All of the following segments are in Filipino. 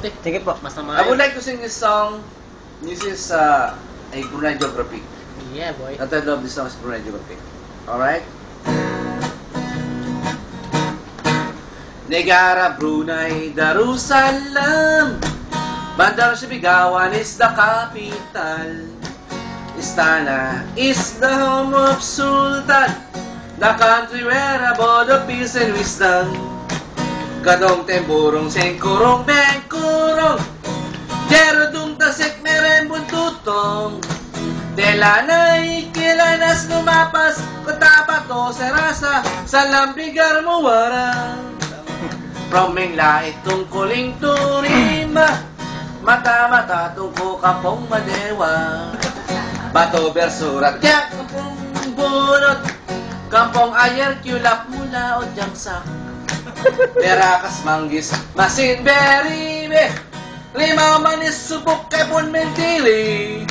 mabuti. Sige po. Basta I would like to sing this song. This is a Brunei Geography. Yeah, boy. The title of this song is Brunei Geography. Alright? Negara, Brunei, Darussalam, Bandar Sibigawan is the capital. Istana is the home of Sultan, the country where abode of peace and wisdom. Kadong temburong sengkurong bengkurong, Jerodung tasik merembun tutong. Delanay kilanas lumapas, katapato serasa, salambigar muwarang. From Mingla itong kuling turima, mata-mata tungko kapong madewa. Bato bersurat yak kampong bunot, kampong ayer kyulap mula o jamsak. Berakas manggis masin beribe, lima manis subok kebun mentili.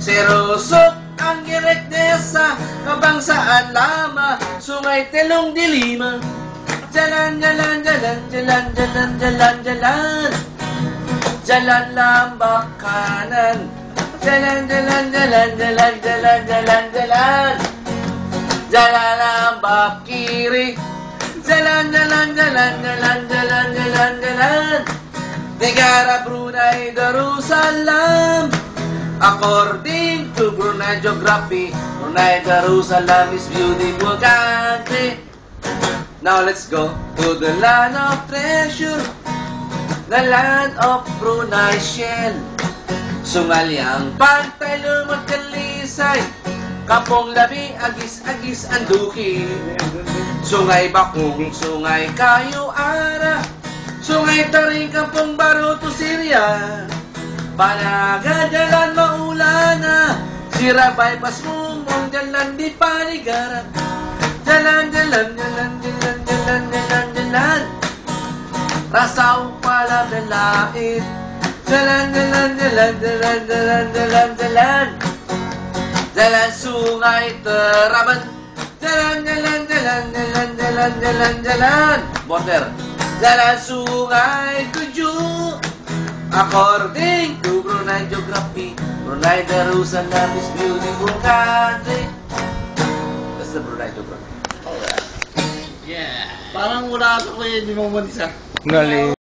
Serusok ang girek desa, kabangsaan lama, sungay telong dilima. Jalan, jalan, jalan, jalan, jalan, jalan, jalan. Jalan lambak kanan. Jalan, jalan, jalan, jalan, jalan, jalan, jalan. Jalan lambak kiri. Jalan, jalan, jalan, jalan, jalan, jalan, jalan. Negara Brunei Darussalam. According to Brunei Geography, Brunei Darussalam is beautiful country. Now let's go to the land of treasure, the land of Brunei Shell. Sungalyang pantay lumot kalisay, kapong labi agis-agis anduki. Sungay bakung, sungay kayo ara, sungay taring kapong baruto Syria. Panaga jalan maulana, sira bypass mumong jalan di panigaran. Jalan, jalan, jalan, jalan, jalan, jalan, jalan. Rasaw pala belait. Jalan, jalan, jalan, jalan, jalan, jalan, jalan. Jalan sungai teraban. Jalan, jalan, jalan, jalan, jalan, jalan, jalan. Border. Jalan sungai tujuh. According to Brunei Geography, Brunei Darussalam is beautiful country. That's the Brunei Geography. Yeah. Parang wala ako kuya, hindi mo manisa. Galing.